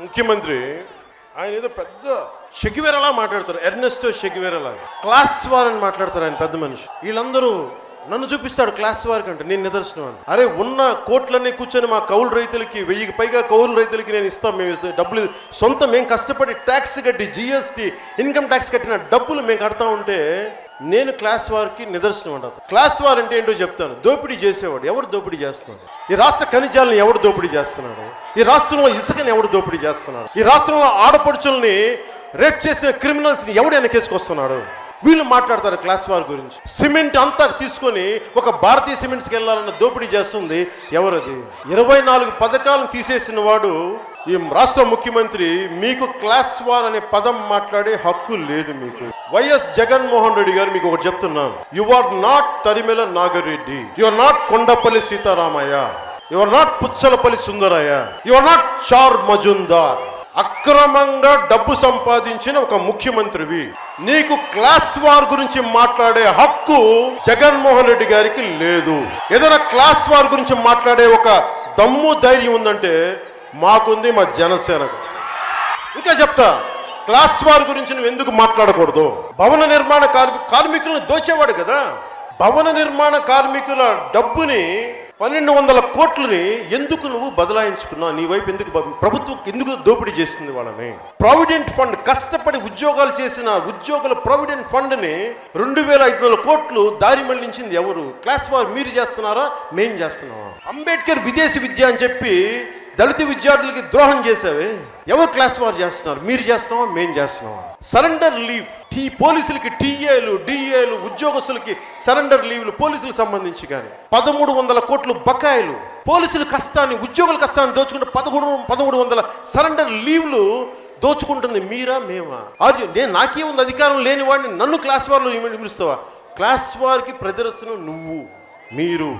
ముఖ్యమంత్రి ఆయన ఏదో పెద్ద షెగివేరలా మాట్లాడతారు, ఎర్నెస్టో షెగివేరలా క్లాస్ వార్ అని మాట్లాడతారు. ఆయన పెద్ద మనిషి. వీళ్ళందరూ నన్ను చూపిస్తాడు క్లాస్ వార్ కంటే, నేను నిదర్శనం అని. అరే ఉన్న కోట్లన్నీ కూర్చొని మా కౌలు రైతులకి 1000కి పైగా కౌలు రైతులకి నేను ఇస్తాం, మేము ఇస్తాం డబ్బులు సొంత మేము కష్టపడి ట్యాక్స్ కట్టి జిఎస్టీ ఇన్కమ్ ట్యాక్స్ కట్టిన డబ్బులు మేము కడతా ఉంటే నేను క్లాస్ వార్కి నిదర్శనం అంట. క్లాస్ వార్ అంటే ఏంటో చెప్తాను. దోపిడీ చేసేవాడు ఎవరు దోపిడీ చేస్తున్నాడు? ఈ రాష్ట్ర ఖనిజాలను ఎవడు దోపిడీ చేస్తున్నాడు? ఈ రాష్ట్రంలో ఇసుకని ఎవడు దోపిడీ చేస్తున్నాడు? ఈ రాష్ట్రంలో ఆడపడుచుల్ని రేప్ చేసిన క్రిమినల్స్ని ఎవడు వెనకేసుకొస్తున్నాడు? వీళ్ళు మాట్లాడతారు క్లాస్ వార్ గురించి. సిమెంట్ అంతా తీసుకొని ఒక భారతీయ సిమెంట్స్కి వెళ్ళాలన్న దోపిడీ చేస్తుంది ఎవరది? 24 పథకాలను తీసేసిన వాడు ఈ రాష్ట్ర ముఖ్యమంత్రి. మీకు క్లాస్ వార్ అనే పదం మాట్లాడే హక్కు లేదు మీకు. వైఎస్ జగన్మోహన్ రెడ్డి గారు మీకు ఒకటి చెప్తున్నాను. You are not Tarimela Nagireddy, you are not Kondapalli Seetharamaiah, you are not Puchalapalli Sundarayya, you are not Charu Majumdar. అక్రమంగా డబ్బు సంపాదించిన ఒక ముఖ్యమంత్రివి. నీకు క్లాస్ వార్ గురించి మాట్లాడే హక్కు జగన్మోహన్ రెడ్డి గారికి లేదు. ఏదైనా క్లాస్ వార్ గురించి మాట్లాడే ఒక దమ్ము ధైర్యం ఉందంటే మాకుంది, మా జనసేనకు. ఇంకా చెప్తా, క్లాస్ వార్ గురించి నువ్వు ఎందుకు మాట్లాడకూడదు? భవన నిర్మాణ కార్మికులను దోచేవాడు కదా. భవన నిర్మాణ కార్మికుల డబ్బుని 1200 కోట్లని ఎందుకు నువ్వు బదలాయించుకున్నావు? నీ వైపు ఎందుకు ప్రభుత్వం ఎందుకు దోపిడీ చేస్తుంది వాళ్ళని? ప్రావిడెంట్ ఫండ్ కష్టపడి ఉద్యోగాలు చేసిన ఉద్యోగుల ప్రావిడెంట్ ఫండ్ని 2500 కోట్లు దారి మళ్లించింది ఎవరు? క్లాస్ వార్ మీరు చేస్తున్నారా, మేం చేస్తున్నావా? అంబేద్కర్ విదేశీ విద్య అని చెప్పి దళిత విద్యార్థులకి ద్రోహం చేసావే, ఎవరు క్లాస్ వార్ చేస్తున్నారు? మీరు చేస్తున్నావా, మేం చేస్తున్నావా? సరెండర్ లీవ్ పోలీసులకి, టీఏలు డిఏలు ఉద్యోగస్తులకి సరెండర్ లీవ్లు పోలీసులకు సంబంధించి కానీ 1300 కోట్లు బకాయిలు. పోలీసుల కష్టాన్ని ఉద్యోగుల కష్టాన్ని దోచుకుంటే 1300 సరెండర్ లీవ్లు దోచుకుంటుంది మీరా మేమా? నేను నాకేముంది అధికారం లేని వాడిని నన్ను క్లాస్ వార్లో విమర్శిస్తావా? క్లాస్ వార్కి ప్రదర్శన నువ్వు మీరు.